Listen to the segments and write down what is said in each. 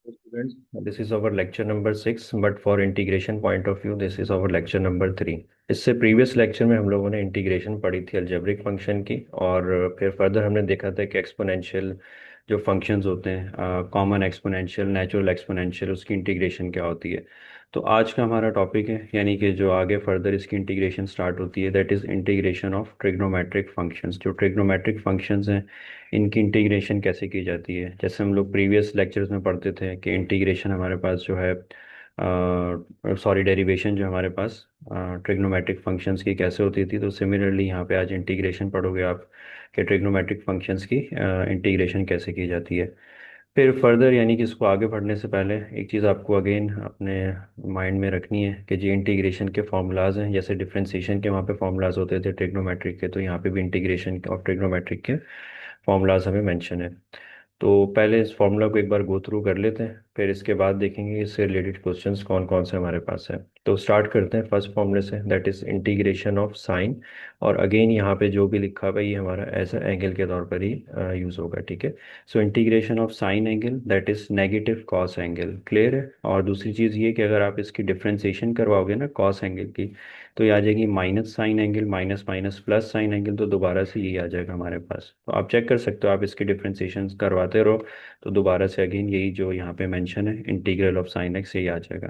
Students, this is our lecture number 6, but for integration point of view this is our lecture number 3। इससे previous lecture में हम लोगों ने integration पढ़ी थी अलजेब्रिक फंक्शन की, और फिर फर्दर हमने देखा था कि एक्सपोनेंशियल जो फंक्शंस होते हैं, कॉमन एक्सपोनेंशियल, नेचुरल एक्सपोनेंशियल, उसकी इंटीग्रेशन क्या होती है। तो आज का हमारा टॉपिक है, यानी कि जो आगे फर्दर इसकी इंटीग्रेशन स्टार्ट होती है, that is integration of trigonometric functions. जो ट्रिग्नोमेट्रिक फंक्शंस हैं इनकी इंटीग्रेशन कैसे की जाती है। जैसे हम लोग प्रीवियस लेक्चर्स में पढ़ते थे कि इंटीग्रेशन हमारे पास जो है, सॉरी, डेरिवेशन जो हमारे पास ट्रिग्नोमेट्रिक फंक्शंस की कैसे होती थी, तो सिमिलरली यहाँ पे आज इंटीग्रेशन पढ़ोगे आप कि ट्रिग्नोमेट्रिक फंक्शंस की इंटीग्रेशन कैसे की जाती है। फिर फर्दर यानी कि इसको आगे बढ़ने से पहले एक चीज़ आपको अगेन अपने माइंड में रखनी है कि जी इंटीग्रेशन के फॉर्मूलाज हैं, जैसे डिफरेंशिएशन के वहाँ पे फॉर्मूलाज होते थे ट्रिग्नोमेट्रिक के, तो यहाँ पे भी इंटीग्रेशन ऑफ ट्रिग्नोमेट्रिक के फॉर्मूलाज हमें मेंशन है। तो पहले इस फॉर्मूला को एक बार गो थ्रू कर लेते हैं, फिर इसके बाद देखेंगे इससे रिलेटेड क्वेश्चंस कौन कौन से हमारे पास है। तो स्टार्ट करते हैं फर्स्ट फॉर्मूले से, that is integration of sign. और अगेन यहाँ पे जो भी लिखा हुआ है ये हमारा ऐसा एंगल के तौर पर ही यूज़ होगा, ठीक है। So integration of sine angle that is negative cos angle, clear है। और दूसरी चीज़ ये कि अगर आप इसकी डिफ्रेंसिएशन करवाओगे ना कॉस एंगल की, तो ये आ जाएगी minus sign angle, minus minus plus sign angle, तो दोबारा से यही आ जाएगा हमारे पास। तो आप चेक कर सकते हो, आप इसकी डिफ्रेंसिएशन करवाते रहो तो दोबारा से अगेन यही जो यहाँ पे मेंशन है इंटीग्रल ऑफ साइन एक्स यही आ जाएगा।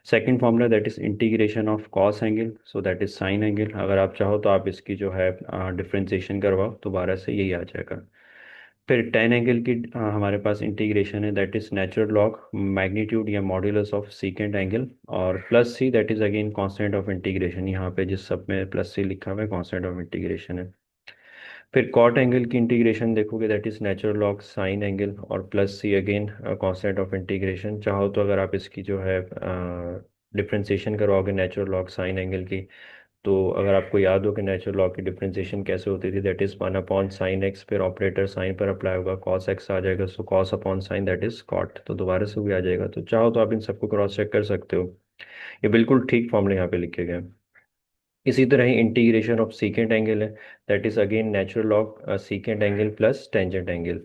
Second formula that is integration of cos angle, so that is sine angle. अगर आप चाहो तो आप इसकी जो है डिफ्रेंसिएशन करवाओ, दोबारा से यही आ जाएगा। फिर टेन एंगल की हमारे पास इंटीग्रेशन है, that is natural log magnitude या मॉड्यूलस ऑफ सीकेंट एंगल, और plus C that is again constant of integration. यहाँ पे जिस सब में प्लस सी लिखा हुआ है कांस्टेंट ऑफ इंटीग्रेशन है। फिर कॉट एंगल की इंटीग्रेशन देखोगे, that is natural log sine angle और plus C again constant of integration. चाहो तो अगर आप इसकी जो है डिफ्रेंसिएशन करवाओगे नेचुरल लॉग साइन एंगल की, तो अगर आपको याद हो कि नेचुरल लॉग की डिफरेंशिएशन कैसे होती थी, दैट इज 1/sin x, फिर ऑपरेटर साइन पर अप्लाई होगा, cos x आ जाएगा, सो cos upon sine that is cot, तो दोबारा से भी आ जाएगा। तो चाहो तो आप इन सबको क्रॉस चेक कर सकते हो, ये बिल्कुल ठीक फॉर्मूले यहाँ पे लिखे गए हैं। इसी तरह ही इंटीग्रेशन ऑफ सीकेंट एंगल है, that is again natural log secant angle plus tangent angle.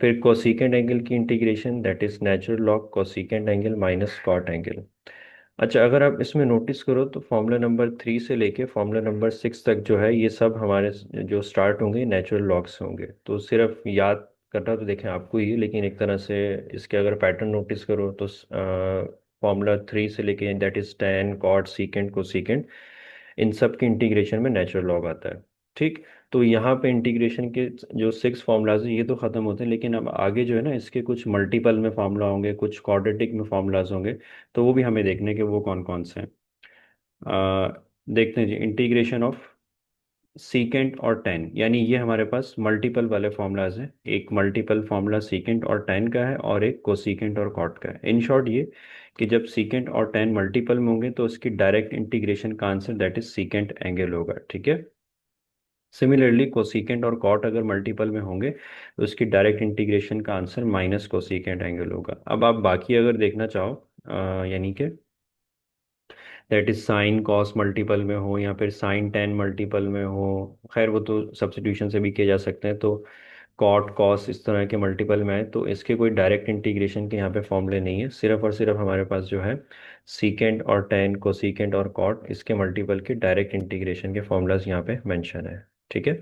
फिर कोसीकेंट एंगल की integration that is natural log cosecant angle minus cot angle. अच्छा, अगर आप इसमें नोटिस करो तो फॉर्मूला नंबर 3 से लेके फॉर्मूला नंबर 6 तक जो है ये सब हमारे जो स्टार्ट होंगे नेचुरल लॉग्स होंगे। तो सिर्फ याद करना तो देखें आपको ही, लेकिन एक तरह से इसके अगर पैटर्न नोटिस करो तो फॉर्मूला 3 से लेके that is tan cot secant cosecant, इन सब के इंटीग्रेशन में नेचुरल लॉग आता है, ठीक। तो यहाँ पे इंटीग्रेशन के जो 6 फार्मूलाज हैं ये तो ख़त्म होते हैं, लेकिन अब आगे जो है ना इसके कुछ मल्टीपल में फार्मूला होंगे, कुछ क्वाड्रेटिक में फार्मूलाज होंगे, तो वो भी हमें देखने के वो कौन कौन से हैं। देखते हैं जी, इंटीग्रेशन ऑफ सीकेंट और टेन, यानी ये हमारे पास मल्टीपल वाले फार्मूलाज हैं। एक मल्टीपल फार्मूला सीकेंट और टेन का है और एक कोसीकेंट और कॉट का है। इन शॉर्ट ये कि जब सीकेंट और टेन मल्टीपल में होंगे तो उसकी डायरेक्ट इंटीग्रेशन का answer that is secant angle होगा, ठीक है। सिमिलरली कोसीकेंट और कॉट अगर मल्टीपल में होंगे तो उसकी डायरेक्ट इंटीग्रेशन का आंसर माइनस कोसीकेंट एंगल होगा। अब आप बाकी अगर देखना चाहो, यानी कि that is sine cos multiple में हो या फिर साइन टेन मल्टीपल में हो, खैर वो तो सब्स्टिट्यूशन से भी किए जा सकते हैं। तो कॉट कॉस इस तरह के मल्टीपल में है तो इसके कोई डायरेक्ट इंटीग्रेशन के यहाँ पे फॉर्मूले नहीं है, सिर्फ और सिर्फ हमारे पास जो है सीकेंट और टेन कोसीकेंट और कॉट इसके मल्टीपल के डायरेक्ट इंटीग्रेशन के फॉर्मूलाज यहाँ पे मेंशन है, ठीक है।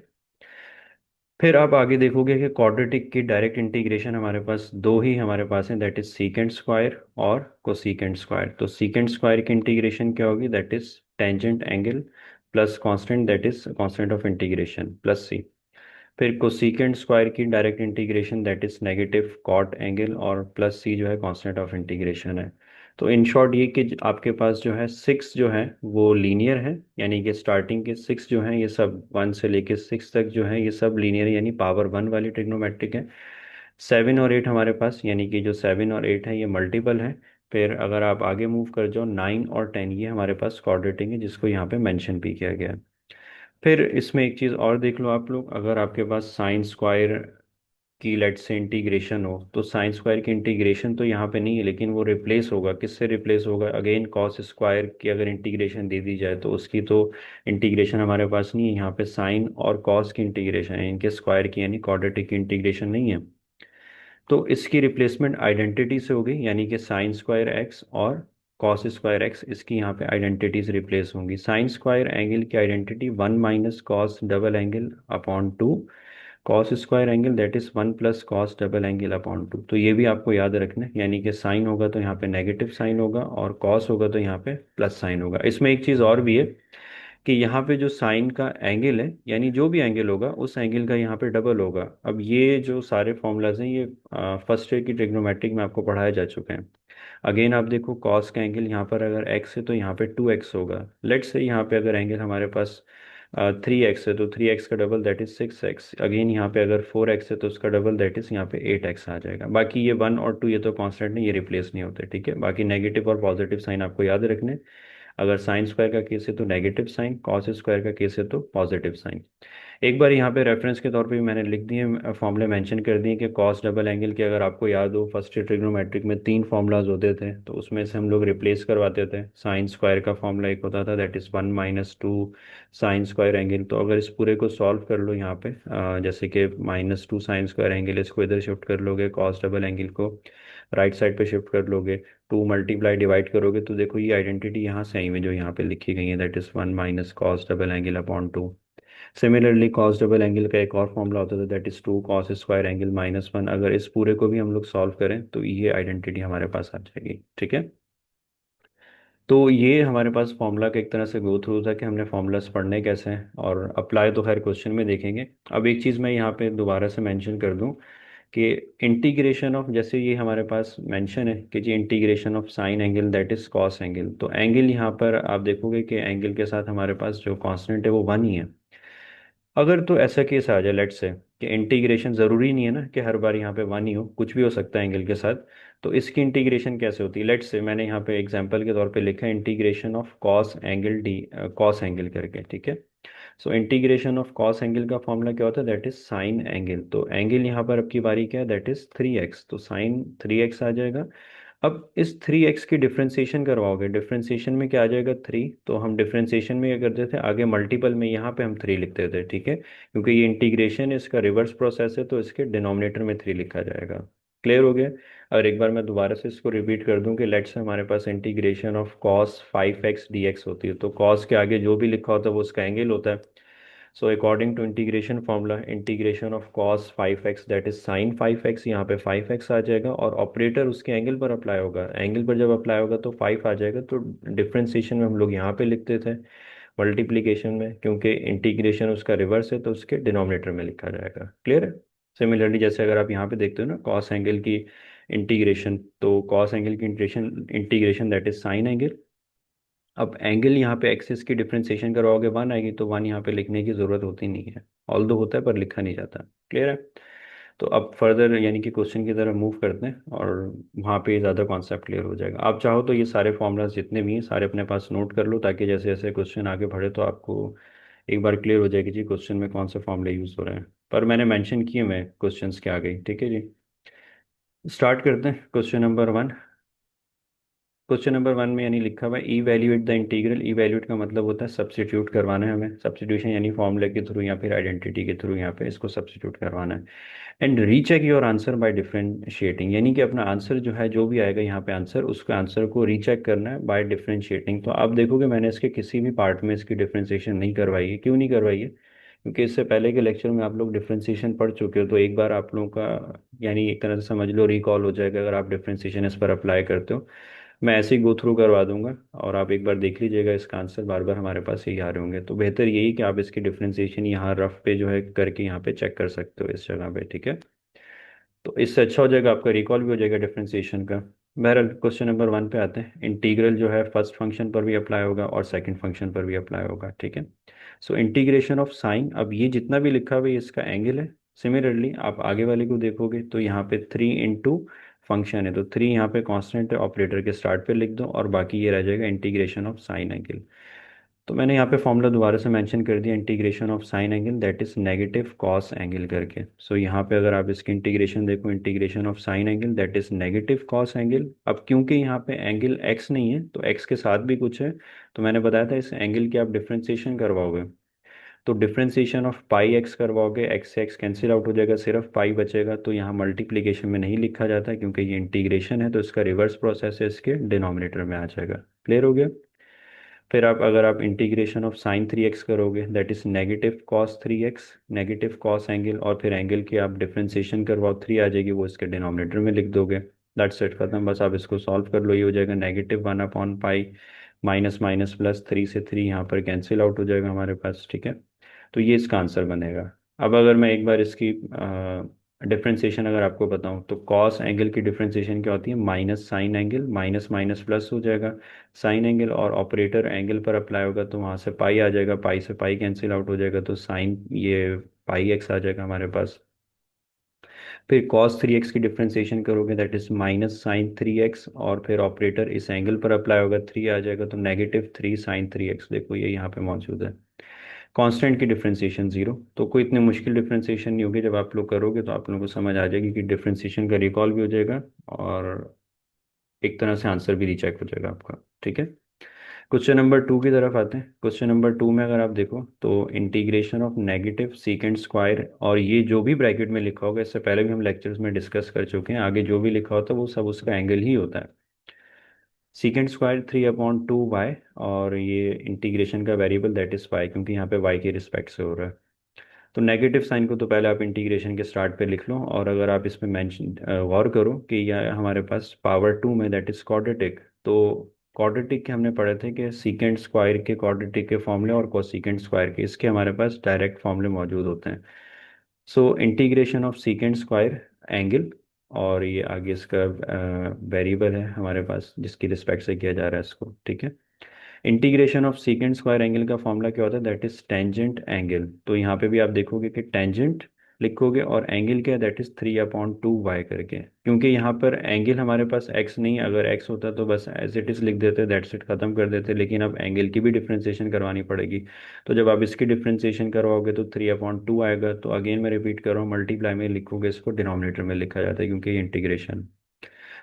फिर आप आगे देखोगे कि क्वाड्रेटिक की डायरेक्ट इंटीग्रेशन हमारे पास दो ही हमारे पास है, दैट इज सीकेंट स्क्वायर और कोसीकेंट स्क्वायर। तो सीकेंट स्क्वायर की इंटीग्रेशन क्या होगी, that is tangent angle plus constant that is constant of integration plus C. फिर कोसीकेंट स्क्वायर की direct integration that is negative cot angle और plus C जो है कांस्टेंट ऑफ इंटीग्रेशन है। तो इन शॉर्ट ये कि आपके पास जो है 6 जो है वो लीनियर है, यानी कि स्टार्टिंग के 6 जो हैं ये सब 1 से लेके 6 तक जो है ये सब लीनियर यानी पावर 1 वाली ट्रिग्नोमेट्रिक है। 7 और 8 हमारे पास, यानी कि जो 7 और 8 है ये मल्टीपल है। फिर अगर आप आगे मूव कर जाओ 9 और 10 ये हमारे पास क्वाड्रेटिक है जिसको यहाँ पे मेंशन भी किया गया है। फिर इसमें एक चीज़ और देख लो आप लोग, अगर आपके पास साइन स्क्वायर की लेट से इंटीग्रेशन हो तो साइन स्क्वायर की इंटीग्रेशन तो यहाँ पे नहीं है, लेकिन वो रिप्लेस होगा, किससे रिप्लेस होगा, अगेन कॉस स्क्वायर की अगर इंटीग्रेशन दे दी जाए तो उसकी तो इंटीग्रेशन हमारे पास नहीं है। यहाँ पे साइन और कॉस की इंटीग्रेशन है, इनके स्क्वायर की यानी क्वाड्रेटिक की इंटीग्रेशन नहीं है। तो इसकी रिप्लेसमेंट आइडेंटिटी से होगी, यानी कि साइन स्क्वायर एक्स और कॉस स्क्वायर एक्स, इसकी यहाँ पे आइडेंटिटीज रिप्लेस होंगी। साइन स्क्वायर एंगल की identity 1 - cos double angle upon 2, cos square angle that is 1 + cos double angle upon 2। तो ये भी आपको याद रखना है, यानी कि साइन होगा तो यहाँ पे नेगेटिव साइन होगा और कॉस होगा तो यहाँ पे प्लस साइन होगा। इसमें एक चीज़ और भी है कि यहाँ पे जो साइन का एंगल है, यानी जो भी एंगल होगा उस एंगल का यहाँ पे डबल होगा। अब ये जो सारे फॉर्मूलाज हैं ये फर्स्ट ईयर की ट्रिग्नोमेट्रिक में आपको पढ़ाए जा चुके हैं। अगेन आप देखो कॉस का एंगल यहाँ पर अगर एक्स है तो यहाँ पे 2x होगा। लेट से यहाँ पे अगर एंगल हमारे पास 3x है तो 3x का double that is 6x। Again यहाँ पे अगर 4x है तो उसका डबल दैट इज यहाँ पे 8x आ जाएगा। बाकी ये 1 और 2 ये तो कांस्टेंट नहीं, ये रिप्लेस नहीं होते, ठीक है। बाकी नेगेटिव और पॉजिटिव साइन आपको याद रखने। अगर साइन स्क्वायर का केस है तो नेगेटिव साइन, कॉस स्क्वायर का केस है तो पॉजिटिव साइन। एक बार यहाँ पे रेफरेंस के तौर पे भी मैंने लिख दिए, फॉर्मूले मेंशन कर दिए कि कॉस डबल एंगल के, अगर आपको याद हो फर्स्ट ईयर ट्रिग्नोमेट्रिक में 3 फॉर्मूलाज होते थे तो उसमें से हम लोग रिप्लेस करवाते थे। साइन स्क्वायर का फॉर्मूला एक होता था that is 1 - 2 sine square angle. तो अगर इस पूरे को सॉल्व कर लो यहाँ पे जैसे कि -2 साइन स्क्वायर एंगल, इसको इधर शिफ्ट कर लोगे, कॉस डबल एंगल को राइट साइड पे शिफ्ट कर लोगे, 2 × डिवाइड करोगे तो देखो ये आइडेंटिटी यहाँ सेम है जो यहाँ पे लिखी गई है that is 1 - cos double angle upon 2। Similarly cos double angle का एक और फॉर्मूला होता था that is 2 cos square angle -1। अगर इस पूरे को भी हम लोग सॉल्व करें तो ये आइडेंटिटी हमारे पास आ जाएगी, ठीक है। तो ये हमारे पास फॉर्मूला का एक तरह से गो थ्रू था कि हमने फॉर्मूलाज पढ़ने कैसे हैं, और अप्लाई तो खैर क्वेश्चन में देखेंगे। अब एक चीज़ मैं यहाँ पे दोबारा से मेंशन कर दूँ कि इंटीग्रेशन ऑफ, जैसे ये हमारे पास मेंशन है कि जी integration of sine angle that is cos angle, तो एंगल यहाँ पर आप देखोगे कि एंगल के साथ हमारे पास जो कांस्टेंट है वो 1 ही है। अगर तो ऐसा केस आ जाए लेट से कि इंटीग्रेशन ज़रूरी नहीं है ना कि हर बार यहाँ पे 1 ही हो, कुछ भी हो सकता है एंगल के साथ, तो इसकी इंटीग्रेशन कैसे होती है। लेट से मैंने यहाँ पे एग्जांपल के तौर पे लिखा है integration of cos angle D, cos angle करके, ठीक है। So integration of cos angle का फॉर्मूला क्या होता है दैट इज साइन एंगल। तो एंगल यहाँ पर अब की बारी क्या है दैट इज 3x, तो साइन 3x आ जाएगा। अब इस 3x की डिफ्रेंसिएशन करवाओगे, डिफ्रेंसिएशन में क्या आ जाएगा 3, तो हम डिफ्रेंसिएशन में क्या करते थे आगे मल्टीपल में यहाँ पे हम 3 लिखते थे, ठीक है। क्योंकि ये इंटीग्रेशन इसका रिवर्स प्रोसेस है तो इसके डिनोमिनेटर में 3 लिखा जाएगा। क्लियर हो गया। और एक बार मैं दोबारा से इसको रिपीट कर दूं कि लेट्स से हमारे पास integration of cos 5x dx होती है, तो कॉस के आगे जो भी लिखा होता है वो उसका एंगल होता है। So according to integration formula, integration of cos 5x that is sine 5x, यहाँ पे 5x आ जाएगा और ऑपरेटर उसके एंगल पर अप्लाई होगा। एंगल पर जब अप्लाई होगा तो 5 आ जाएगा। तो डिफ्रेंसिएशन में हम लोग यहाँ पे लिखते थे, मल्टीप्लिकेशन में क्योंकि इंटीग्रेशन उसका रिवर्स है तो उसके डिनोमिनेटर में लिखा जाएगा। क्लियर है। सिमिलरली जैसे अगर आप यहाँ पे देखते हो ना कॉस एंगल की इंटीग्रेशन, तो कॉस एंगल की integration integration that is sine angle. अब एंगल यहाँ पे एक्सिस की डिफ्रेंसिएशन करवाओगे 1 आएगी, तो 1 यहाँ पे लिखने की ज़रूरत होती नहीं है, ऑल दो होता है पर लिखा नहीं जाता। क्लियर है। तो अब फर्दर यानी कि क्वेश्चन की तरफ मूव करते हैं और वहाँ पे ज़्यादा कॉन्सेप्ट क्लियर हो जाएगा। आप चाहो तो ये सारे फॉर्मूलाज जितने भी हैं सारे अपने पास नोट कर लो, ताकि जैसे जैसे क्वेश्चन आगे बढ़े तो आपको एक बार क्लियर हो जाएगी जी क्वेश्चन में कौन से फॉर्मूले यूज़ हो रहे हैं। पर मैंने मेंशन किए मैं क्वेश्चंस के आगे, ठीक है जी। स्टार्ट करते हैं क्वेश्चन नंबर 1। क्वेश्चन नंबर 1 में यानी लिखा हुआ है इवैल्यूएट द इंटीग्रल। इवैल्यूएट का मतलब होता है सब्स्टिट्यूट करवाना है हमें, सब्स्टिट्यूशन यानी फॉर्मूले के थ्रू या फिर आइडेंटिटी के थ्रू यहाँ पे इसको सब्स्टिट्यूट करवाना है। And recheck your answer by differentiating, यानी कि अपना आंसर जो है जो भी आएगा यहाँ पे आंसर, उसका आंसर को रीचेक करना है बाय डिफरेंशिएटिंग। तो आप देखोगे मैंने इसके किसी भी पार्ट में इसकी डिफरेंशिएशन नहीं करवाई है। क्यों नहीं करवाई है, क्योंकि इससे पहले के लेक्चर में आप लोग डिफरेंशिएशन पढ़ चुके हो, तो एक बार आप लोगों का यानी एक तरह से समझ लो रिकॉल हो जाएगा अगर आप डिफरेंशिएशन इस पर अप्लाई करते हो। मैं ऐसे ही गो थ्रू करवा दूंगा और आप एक बार देख लीजिएगा इसका आंसर, बार बार हमारे पास यही आ रहे होंगे। तो बेहतर यही कि आप इसकी डिफरेंशिएशन यहाँ रफ पे जो है करके यहाँ पे चेक कर सकते हो इस जगह पे, ठीक है। तो इससे अच्छा हो जाएगा, आपका रिकॉल भी हो जाएगा डिफरेंशिएशन का। बहरहाल क्वेश्चन नंबर 1 पे आते हैं। इंटीग्रल जो है फर्स्ट फंक्शन पर भी अप्लाई होगा और सेकंड फंक्शन पर भी अप्लाई होगा, ठीक है। सो इंटीग्रेशन ऑफ साइन, अब ये जितना भी लिखा हुआ है ये इसका एंगल है। सिमिलरली आप आगे वाले को देखोगे तो यहाँ पे 3 × फंक्शन है, तो 3 यहाँ पे कांस्टेंट है, ऑपरेटर के स्टार्ट पे लिख दो और बाकी ये रह जाएगा इंटीग्रेशन ऑफ साइन एंगल। तो मैंने यहाँ पे फॉर्मूला दोबारा से मेंशन कर दिया, integration of sine angle that is negative cos angle करके। सो यहाँ पे अगर आप इसकी इंटीग्रेशन देखो, integration of sine angle that is negative cos angle. अब क्योंकि यहाँ पे एंगल एक्स नहीं है तो एक्स के साथ भी कुछ है, तो मैंने बताया था इस एंगल की आप डिफ्रेंसिएशन करवाओगे तो डिफ्रेंसिएशन ऑफ पाई एक्स करवाओगे, एक्स से एक्स कैंसिल आउट हो जाएगा, सिर्फ पाई बचेगा। तो यहाँ मल्टीप्लिकेशन में नहीं लिखा जाता क्योंकि ये इंटीग्रेशन है, तो इसका रिवर्स प्रोसेस है, इसके डिनोमिनेटर में आ जाएगा। क्लियर हो गया। फिर आप अगर आप इंटीग्रेशन ऑफ साइन 3x करोगे, that is negative cos 3x, negative cos angle, और फिर एंगल की आप डिफ्रेंसिएशन करवाओ, 3 आ जाएगी, वो इसके डिनोमिनेटर में लिख दोगे। दैट्स इट, खत्म। बस आप इसको सॉल्व कर लो, ये हो जाएगा -1/पाई, माइनस माइनस प्लस, 3 से 3 यहाँ पर कैंसिल आउट हो जाएगा हमारे पास। ठीक है, तो ये इसका आंसर बनेगा। अब अगर मैं एक बार इसकी डिफ्रेंसिएशन अगर आपको बताऊं, तो कॉस एंगल की डिफ्रेंसिएशन क्या होती है, minus sign angle, minus minus plus हो जाएगा, साइन एंगल, और ऑपरेटर एंगल पर अप्लाई होगा तो वहाँ से पाई आ जाएगा, पाई से पाई कैंसिल आउट हो जाएगा, तो साइन ये पाई एक्स आ जाएगा हमारे पास। फिर cos 3x की डिफ्रेंसिएशन करोगे, that is minus sign 3x, और फिर ऑपरेटर इस एंगल पर अप्लाई होगा, 3 आ जाएगा, तो -3 sin 3x। देखो ये यहाँ पे मौजूद है। कांस्टेंट की डिफ्रेंसिएशन 0, तो कोई इतनी मुश्किल डिफ्रेंसिएशन नहीं होगी। जब आप लोग करोगे तो आप लोगों को समझ आ जाएगी कि डिफ्रेंसिएशन का रिकॉल भी हो जाएगा, और एक तरह से आंसर भी रीचेक हो जाएगा आपका। ठीक है, क्वेश्चन नंबर 2 की तरफ आते हैं। क्वेश्चन नंबर 2 में अगर आप देखो तो integration of negative secant square, और ये जो भी ब्रैकेट में लिखा होगा, इससे पहले भी हम लेक्चर्स में डिस्कस कर चुके हैं, आगे जो भी लिखा होता है वो सब उसका एंगल ही होता है। सीकेंट स्क्वायर 3/2 y, और ये इंटीग्रेशन का वेरिएबल दैट इज y, क्योंकि यहाँ पे y के रिस्पेक्ट से हो रहा है। तो नेगेटिव साइन को तो पहले आप इंटीग्रेशन के स्टार्ट पे लिख लो, और अगर आप इसमें मेंशन गौर करो कि यह हमारे पास पावर 2 में दैट इज क्वाड्रेटिक, तो क्वाड्रेटिक के हमने पढ़े थे कि सीकेंट स्क्वायर के क्वाड्रेटिक के फॉर्मूले और कोसीकेंट स्क्वायर के, इसके हमारे पास डायरेक्ट फॉर्मूले मौजूद होते हैं। सो integration of secant square angle, और ये आगे इसका वेरिएबल है हमारे पास जिसकी रिस्पेक्ट से किया जा रहा है इसको। ठीक है, integration of secant square angle का फॉर्मूला क्या होता है, दैट इज टेंजेंट एंगल। तो यहाँ पे भी आप देखोगे कि टेंजेंट लिखोगे, और एंगल क्या है, दैट इज 3/2 y करके, क्योंकि यहाँ पर एंगल हमारे पास x नहीं है। अगर x होता तो बस एज इट इज लिख देते, दैट्स इट, खत्म कर देते, लेकिन अब एंगल की भी डिफ्रेंसिएशन करवानी पड़ेगी। तो जब आप इसकी डिफ्रेंसिएशन करवाओगे तो 3/2 आएगा। तो अगेन मैं रिपीट कर रहा हूँ, मल्टीप्लाई में लिखोगे, इसको डिनोमिनेटर में लिखा जाता है क्योंकि ये इंटीग्रेशन।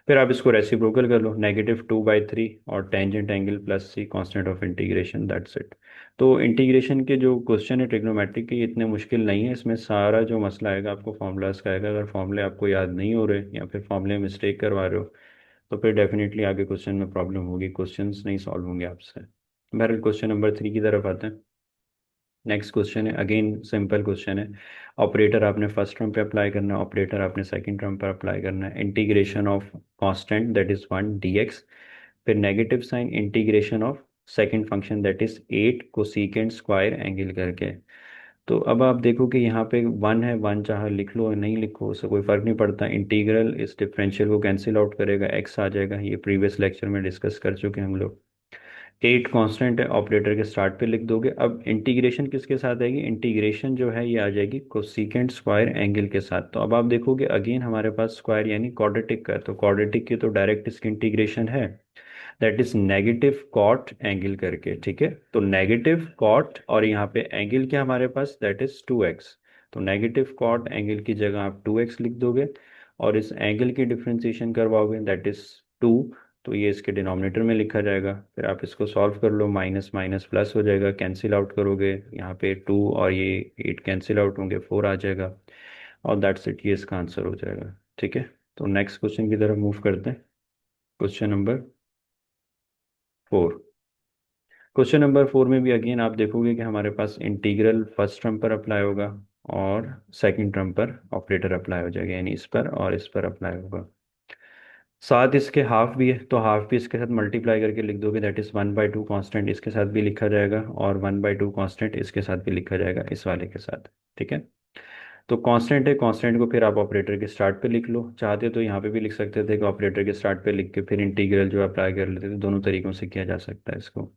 फिर आप इसको रेसिप्रोकल कर लो, -2/3, और tangent angle plus c, constant of integration, that's it. तो इंटीग्रेशन के जो क्वेश्चन है ट्रिग्नोमेट्रिक के, ये इतने मुश्किल नहीं है। इसमें सारा जो मसला आएगा आपको फॉर्मूलाज का आएगा। अगर फॉर्मूले आपको याद नहीं हो रहे या फिर फॉर्मूले मिस्टेक करवा रहे हो, तो फिर डेफिनेटली आगे क्वेश्चन में प्रॉब्लम होगी, क्वेश्चंस नहीं सॉल्व होंगे आपसे। बहरहाल क्वेश्चन नंबर 3 की तरफ आते हैं। नेक्स्ट क्वेश्चन है, अगेन सिंपल क्वेश्चन है। ऑपरेटर आपने फर्स्ट टर्म पे अप्लाई करना है, ऑपरेटर आपने सेकंड टर्म पर अप्लाई करना है। Integration of constant that is 1 dx, फिर negative sine integration of second function that is 8 cosecant square angle करके। तो अब आप देखो कि यहाँ पे 1 है, 1 चाहे लिख लो या नहीं लिखो, उससे कोई फर्क नहीं पड़ता। इंटीग्रल इस डिफरेंशियल को कैंसिल आउट करेगा, x आ जाएगा, ये प्रीवियस लेक्चर में डिस्कस कर चुके हैं हम लोग। 8 कांस्टेंट है, ऑपरेटर के स्टार्ट पे लिख दोगे। अब इंटीग्रेशन किसके साथ आएगी, इंटीग्रेशन जो है ये आ जाएगी कोसीकेंट स्क्वायर एंगल के साथ। तो अब आप देखोगे अगेन हमारे पास स्क्वायर यानी क्वाड्रेटिक का है, तो क्वाड्रेटिक की तो डायरेक्ट इसकी इंटीग्रेशन है, that is negative cot angle करके। ठीक है, तो नेगेटिव कॉट, और यहाँ पे एंगल क्या हमारे पास, दैट इज 2x। तो नेगेटिव कॉट एंगल की जगह आप 2x लिख दोगे, और इस एंगल की डिफ्रेंसिएशन करवाओगे, दैट इज 2। तो ये इसके डिनोमिनेटर में लिखा जाएगा। फिर आप इसको सॉल्व कर लो, माइनस माइनस प्लस हो जाएगा, कैंसिल आउट करोगे, यहाँ पे 2 और ये 8 कैंसिल आउट होंगे, 4 आ जाएगा, और दैट्स इट, ये इसका आंसर हो जाएगा। ठीक है, तो नेक्स्ट क्वेश्चन की तरफ मूव करते हैं। Question number 4। क्वेश्चन नंबर 4 में भी अगेन आप देखोगे कि हमारे पास इंटीग्रल फर्स्ट टर्म पर अप्लाई होगा, और सेकंड टर्म पर ऑपरेटर अप्लाई हो जाएगा, यानी इस पर और इस पर अप्लाई होगा। साथ इसके हाफ भी है, तो हाफ भी इसके साथ मल्टीप्लाई करके लिख दोगे, दैट इज 1/2 कांस्टेंट इसके साथ भी लिखा जाएगा, और 1/2 कांस्टेंट इसके साथ भी लिखा जाएगा, इस वाले के साथ। ठीक है, तो कांस्टेंट है, कांस्टेंट को फिर आप ऑपरेटर के स्टार्ट पे लिख लो, चाहते तो यहाँ पे भी लिख सकते थे कि ऑपरेटर के स्टार्ट पे लिख के फिर इंटीग्रल जो अप्लाई कर लेते थे। दोनों तरीकों से किया जा सकता है इसको।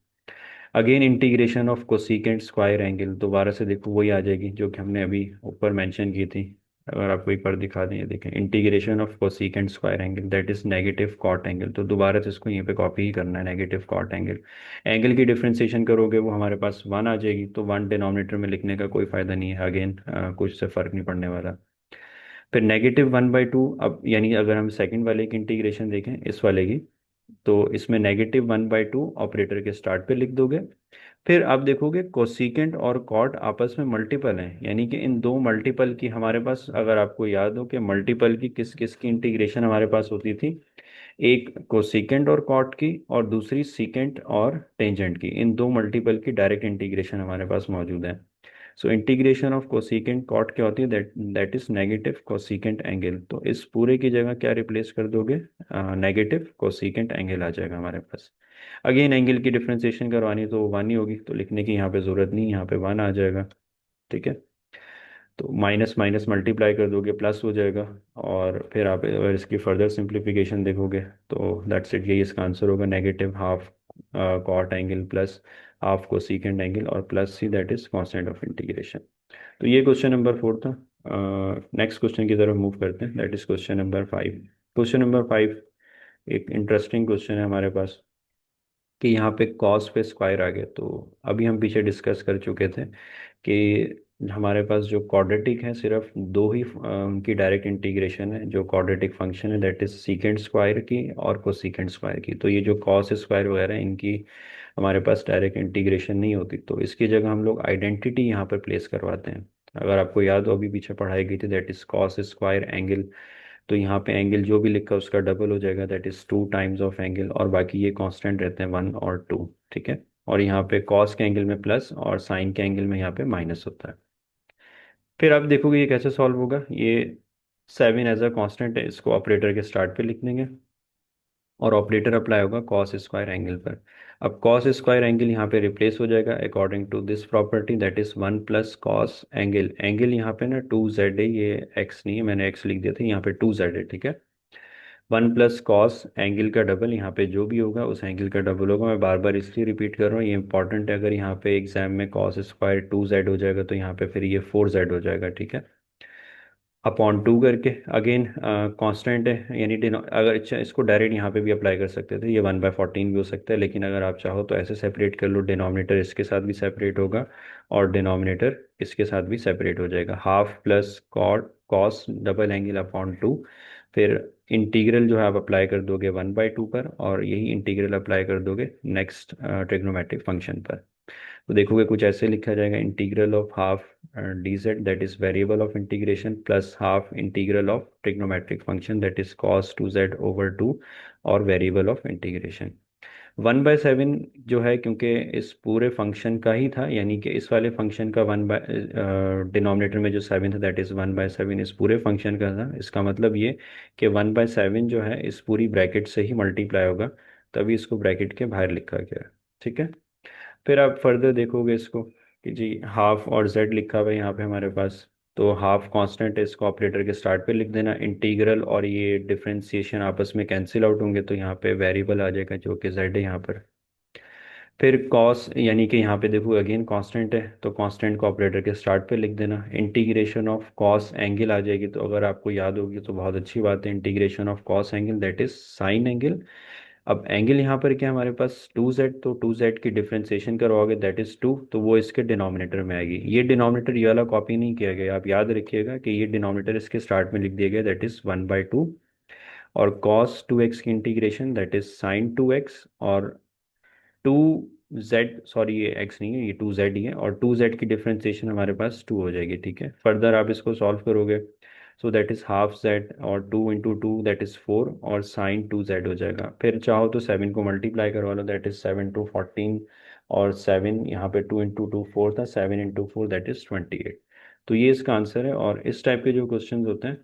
Again integration of cosecant square angle, दोबारा से देखो वही आ जाएगी जो कि हमने अभी ऊपर मेंशन की थी। अगर आपको एक बार दिखा दें, ये देखें, integration of cosecant square angle that is negative cot angle. तो दोबारा से इसको यहीं पे कॉपी ही करना है, नेगेटिव कॉट एंगल। एंगल की डिफ्रेंसिएशन करोगे वो हमारे पास 1 आ जाएगी, तो 1 डिनोमिनेटर में लिखने का कोई फायदा नहीं है, अगेन कुछ से फर्क नहीं पड़ने वाला। फिर -1/2, अब यानी अगर हम सेकंड वाले की इंटीग्रेशन देखें, इस वाले की, तो इसमें -1/2 ऑपरेटर के स्टार्ट पे लिख दोगे, फिर आप देखोगे कोसिकेंट और कॉट आपस में मल्टीपल हैं, यानी कि इन दो मल्टीपल की हमारे पास, अगर आपको याद हो कि मल्टीपल की किस किस की इंटीग्रेशन हमारे पास होती थी, एक कोसिकेंट और कॉट की और दूसरी सीकेंट और टेंजेंट की, इन दो मल्टीपल की डायरेक्ट इंटीग्रेशन हमारे पास मौजूद है। So integration of cosecant cot क्या होती है, that that is negative cosecant angle. तो इस पूरे की जगह क्या रिप्लेस कर दोगे, नेगेटिव कोसिकेंट एंगल आ जाएगा हमारे पास। अगेन एंगल की डिफ्रेंसिएशन करवानी है तो वो वन ही होगी, तो लिखने की यहाँ पे जरूरत नहीं, यहाँ पे वन आ जाएगा। ठीक है, तो माइनस माइनस मल्टीप्लाई कर दोगे प्लस हो जाएगा। और फिर आप अगर इसकी फर्दर सिंप्लीफिकेशन देखोगे तो दैट्स इट, यही इसका आंसर होगा, negative half cot angle plus half cosecant angle और plus C, that is constant of integration. तो ये क्वेश्चन नंबर 4 था। नेक्स्ट क्वेश्चन की तरफ मूव करते हैं, that is question number 5। Question number 5 एक इंटरेस्टिंग क्वेश्चन है हमारे पास, कि यहाँ पे कॉस पे स्क्वायर आ गया। तो अभी हम पीछे डिस्कस कर चुके थे कि हमारे पास जो क्वाड्रेटिक है सिर्फ दो ही उनकी डायरेक्ट इंटीग्रेशन है, जो क्वाड्रेटिक फंक्शन है दैट इज सीकेंड स्क्वायर की और कोसिकेंड स्क्वायर की। तो ये जो कॉस स्क्वायर वगैरह है, इनकी हमारे पास डायरेक्ट इंटीग्रेशन नहीं होती, तो इसकी जगह हम लोग आइडेंटिटी यहाँ पर प्लेस करवाते हैं। अगर आपको याद हो अभी पीछे पढ़ाई गई थी, that is cos square angle. तो यहाँ पे एंगल जो भी लिखा है उसका डबल हो जाएगा, that is two times of angle, और बाकी ये कांस्टेंट रहते हैं 1 और 2। ठीक है, और यहाँ पे कॉस के एंगल में प्लस और साइन के एंगल में यहाँ पे माइनस होता है। फिर आप देखोगे ये कैसे सॉल्व होगा, ये 7 एज अ कांस्टेंट है, इसको ऑपरेटर के स्टार्ट पे लिख देंगे और ऑपरेटर अप्लाई होगा कॉस स्क्वायर एंगल पर। अब कॉस स्क्वायर एंगल यहाँ पे रिप्लेस हो जाएगा according to this property, that is 1 plus cos angle. Angle यहाँ पे ना 2z है, ये x नहीं है, मैंने x लिख दिया था, यहाँ पे 2z है। ठीक है, 1 प्लस कॉस एंगल का डबल, यहाँ पे जो भी होगा उस एंगल का डबल होगा। मैं बार बार इसलिए रिपीट कर रहा हूँ, ये इंपॉर्टेंट है। अगर यहाँ पे एग्जाम में कॉस स्क्वायर 2z हो जाएगा तो यहाँ पे फिर ये 4z हो जाएगा। ठीक है, अपॉन 2 करके अगेन कांस्टेंट है, यानी अगर अच्छा इसको डायरेक्ट यहाँ पे भी अप्लाई कर सकते थे, ये 1/14 भी हो सकता है, लेकिन अगर आप चाहो तो ऐसे सेपरेट कर लो, डिनोमिनेटर इसके साथ भी सेपरेट होगा और डिनोमिनेटर इसके साथ भी सेपरेट हो जाएगा। Half plus cot cos double angle upon 2, फिर इंटीग्रल जो है आप अप्लाई कर दोगे 1/2 पर, और यही इंटीग्रल अप्लाई कर दोगे नेक्स्ट ट्रिग्नोमेट्रिक फंक्शन पर। तो देखोगे कुछ ऐसे लिखा जाएगा, integral of half D Z that is variable of integration plus half integral of trigonometric function that is cos 2z/2 और वेरिएबल ऑफ इंटीग्रेशन। 1/7 जो है, क्योंकि इस पूरे फंक्शन का ही था, यानी कि इस वाले फंक्शन का वन बाय डिनोमिनेटर में जो 7 था दैट इज 1/7 इस पूरे फंक्शन का था। इसका मतलब ये कि 1/7 जो है इस पूरी ब्रैकेट से ही मल्टीप्लाई होगा, तभी इसको ब्रैकेट के बाहर लिखा गया। ठीक है, फिर आप फर्दर देखोगे इसको कि जी हाफ और z लिखा हुआ है यहाँ पे हमारे पास, तो हाफ कांस्टेंट है, इसको ऑपरेटर के स्टार्ट पे लिख देना। इंटीग्रल और ये डिफरेंशिएशन आपस में कैंसिल आउट होंगे, तो यहाँ पे वेरिएबल आ जाएगा जो कि z है यहाँ पर। फिर कॉस, यानी कि यहाँ पे देखो अगेन कांस्टेंट है, तो कांस्टेंट को ऑपरेटर के स्टार्ट पे लिख देना। इंटीग्रेशन ऑफ कॉस एंगल आ जाएगी, तो अगर आपको याद होगी तो बहुत अच्छी बात है, integration of cos angle that is sine angle. अब एंगल यहाँ पर क्या हमारे पास 2z, तो 2z की डिफरेंशिएशन करवाओगे दैट इज 2, तो वो इसके डिनोमिनेटर में आएगी। ये डिनोमिनेटर ये वाला कॉपी नहीं किया गया, आप याद रखिएगा कि ये डिनोमिनेटर इसके स्टार्ट में लिख दिया गया, दैट इज 1/2। और cos 2x की integration that is sign 2x, और 2z, सॉरी ये x नहीं है, ये 2z ही है, और 2z की डिफरेंशिएशन हमारे पास 2 हो जाएगी। ठीक है, फर्दर आप इसको सॉल्व करोगे, so that is half z, और 2 × 2 दैट इज 4, और साइन 2z हो जाएगा। फिर चाहो तो 7 को मल्टीप्लाई करवा लो, दैट इज 7 × 14, और 7 यहाँ पे 2 × 2 4 था, 7 × 4 दैट इज 28। तो ये इसका आंसर है। और इस टाइप के जो क्वेश्चन होते हैं,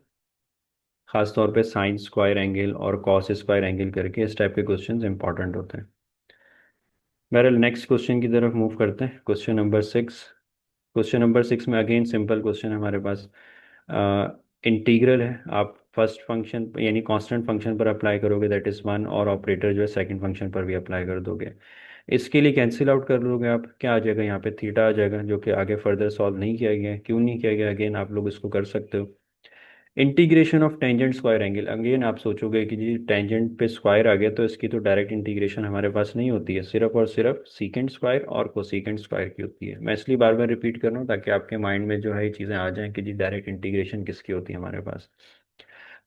खास तौर पे साइन स्क्वायर एंगल और कॉस स्क्वायर एंगल करके, इस टाइप के क्वेश्चंस इंपॉर्टेंट होते हैं। बहरहाल नेक्स्ट क्वेश्चन की तरफ मूव करते हैं, क्वेश्चन नंबर 6। क्वेश्चन नंबर 6 में अगेन सिंपल क्वेश्चन है हमारे पास। इंटीग्रल है, आप फर्स्ट फंक्शन यानी कांस्टेंट फंक्शन पर अप्लाई करोगे दैट इज़ 1, और ऑपरेटर जो है सेकंड फंक्शन पर भी अप्लाई कर दोगे। इसके लिए कैंसिल आउट कर लोगे आप, क्या आ जाएगा यहाँ पे थीटा आ जाएगा, जो कि आगे फर्दर सॉल्व नहीं किया गया है। क्यों नहीं किया गया, अगेन आप लोग इसको कर सकते हो। Integration of tangent square angle, again आप सोचोगे कि जी टेंजेंट पे स्क्वायर आ गया तो इसकी तो डायरेक्ट इंटीग्रेशन हमारे पास नहीं होती है, सिर्फ और सिर्फ सीकेंट स्क्वायर और कोसीकेंट स्क्वायर की होती है। मैं इसलिए बार बार रिपीट कर रहा हूँ ताकि आपके माइंड में जो है ये चीज़ें आ जाएं कि जी डायरेक्ट इंटीग्रेशन किसकी होती है हमारे पास।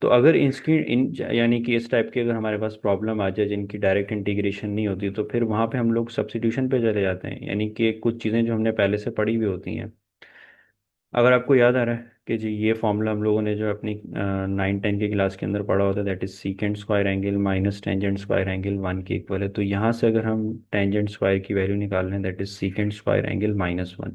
तो अगर इसकी इन यानी कि इस टाइप की अगर हमारे पास प्रॉब्लम आ जाए जिनकी डायरेक्ट इंटीग्रेशन नहीं होती, तो फिर वहाँ पे हम लोग सब्स्टिट्यूशन पे चले जाते हैं, यानी कि कुछ चीज़ें जो हमने पहले से पढ़ी हुई होती हैं। अगर आपको याद आ रहा है कि जी ये फॉर्मूला हम लोगों ने जो अपनी 9-10 की क्लास के अंदर पढ़ा होता है, that is secant square angle minus tangent square angle one के इक्वल है। तो यहाँ से अगर हम टेंजेंट स्क्वायर की वैल्यू निकाल लें, that is secant square angle -1,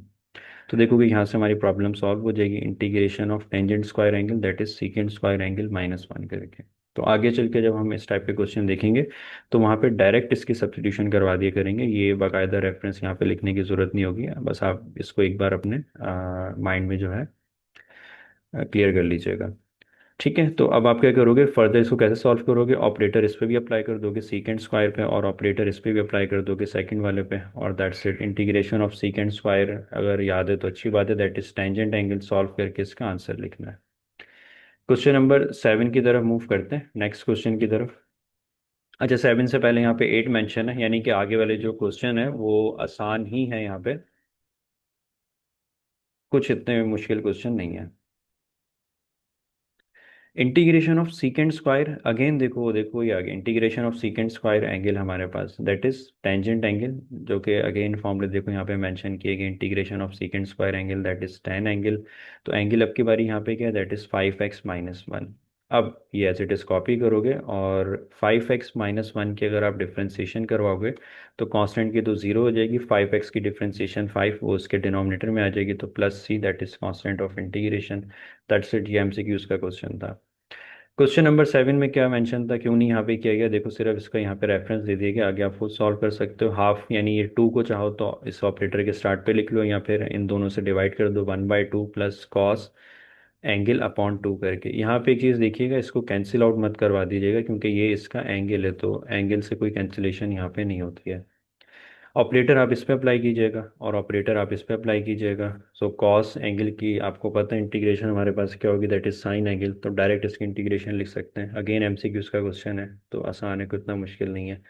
तो देखोगे यहाँ से हमारी प्रॉब्लम सॉल्व हो जाएगी। Integration of tangent square angle that is secant square angle -1 करके। तो आगे चल के जब हम इस टाइप के क्वेश्चन देखेंगे तो वहाँ पे डायरेक्ट इसकी सब्स्टिट्यूशन करवा दिया करेंगे, ये बाकायदा रेफरेंस यहाँ पे लिखने की ज़रूरत नहीं होगी, बस आप इसको एक बार अपने माइंड में जो है क्लियर कर लीजिएगा। ठीक है, तो अब आप क्या करोगे फर्दर, इसको कैसे सॉल्व करोगे, ऑपरेटर इस पे भी अप्लाई कर दोगे सीकेंट स्क्वायर पे, और ऑपरेटर इस पे भी अप्लाई कर दोगे सेकंड वाले पे, और that's it. Integration of secant square अगर याद है तो अच्छी बात है, that is tangent angle solve करके इसका आंसर लिखना है। क्वेश्चन नंबर 7 की तरफ मूव करते हैं, नेक्स्ट क्वेश्चन की तरफ। अच्छा, 7 से पहले यहाँ पे 8 मेंशन है, यानी कि आगे वाले जो क्वेश्चन है वो आसान ही है यहाँ पे, कुछ इतने मुश्किल क्वेश्चन नहीं है। Integration of secant square, again देखो देखो ये आगे integration of secant square angle हमारे पास दैट इज टेंजेंट एंगल, जो कि अगेन फॉर्मूले देखो यहाँ पे मेंशन किए गए, integration of secant square angle that is ten angle. तो एंगल अब की बारी यहाँ पे क्या है, दैट इज 5x-1। अब ये एज इट इज कॉपी करोगे, और 5x-1 की अगर आप डिफ्रेंसिएशन करवाओगे तो कांस्टेंट की तो जीरो हो जाएगी, 5x की डिफ्रेंसिएशन 5 वो उसके डिनोमिनेटर में आ जाएगी, तो +c that is constant of integration. That's it, ये एमसीक्यूज का क्वेश्चन था। क्वेश्चन नंबर 7 में क्या मेंशन था, क्यों नहीं यहाँ पे किया गया, देखो सिर्फ इसका यहाँ पे रेफरेंस दे दिया गया, आगे आप खुद सॉल्व कर सकते हो। हाफ यानी ये 2 को चाहो तो इस ऑपरेटर के स्टार्ट पे लिख लो, या फिर इन दोनों से डिवाइड कर दो, 1/2 प्लस कॉस एंगल अपॉन 2 करके। यहाँ पे एक चीज़ देखिएगा, इसको कैंसिल आउट मत करवा दीजिएगा, क्योंकि ये इसका एंगल है, तो एंगल से कोई कैंसिलेशन यहाँ पे नहीं होती है। ऑपरेटर आप इस पे अप्लाई कीजिएगा, और ऑपरेटर आप इस पे अप्लाई कीजिएगा। सो कॉस एंगल की आपको पता है इंटीग्रेशन हमारे पास क्या होगी, दैट इज साइन एंगल, तो डायरेक्ट इसकी इंटीग्रेशन लिख सकते हैं। अगेन एमसीक्यूज का क्वेश्चन है तो आसान है, कोई इतना मुश्किल नहीं है।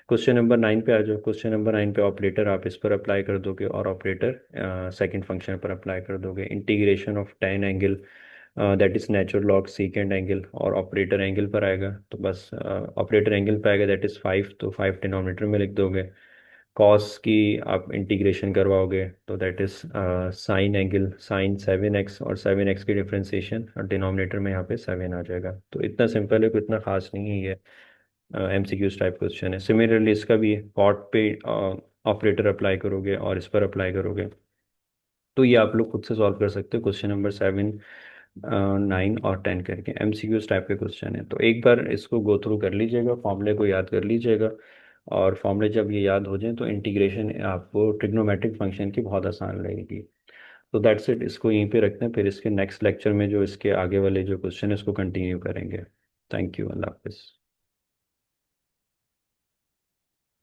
क्वेश्चन नंबर 9 पे आ जाओ। क्वेश्चन नंबर 9 पे ऑपरेटर आप इस पर अप्लाई कर दोगे, और ऑपरेटर सेकंड फंक्शन पर अप्लाई कर दोगे। Integration of ten angle that is natural log सीकेंड angle, और ऑपरेटर एंगल पर आएगा, तो बस ऑपरेटर एंगल पर आएगा दैट इज 5, तो 5 डिनोमिनेटर में लिख दोगे। कॉस की आप इंटीग्रेशन करवाओगे तो that is sine angle, sine 7x, और 7x की डिफ्रेंसिएशन और डिनोमिनेटर में यहाँ पे 7 आ जाएगा। तो इतना सिंपल है, कोई इतना खास नहीं है ये, एमसीक्यूज टाइप क्वेश्चन है। सिमिलरली इसका भी कॉट पे ऑपरेटर अप्लाई करोगे और इस पर अप्लाई करोगे, तो ये आप लोग खुद से सॉल्व कर सकते हो। क्वेश्चन नंबर 7, 9 और 10 करके एमसीक्यूज टाइप के क्वेश्चन है, तो एक बार इसको गो थ्रू कर लीजिएगा, फॉर्मूले को याद कर लीजिएगा, और फॉर्मूले जब ये याद हो जाए तो इंटीग्रेशन आपको ट्रिग्नोमेट्रिक फंक्शन की बहुत आसान लगेगी। तो दैट्स इट, इसको यहीं पे रखते हैं, फिर इसके नेक्स्ट लेक्चर में जो इसके आगे वाले जो क्वेश्चन है इसको कंटिन्यू करेंगे। थैंक यू, अल्लाह हाफिज़।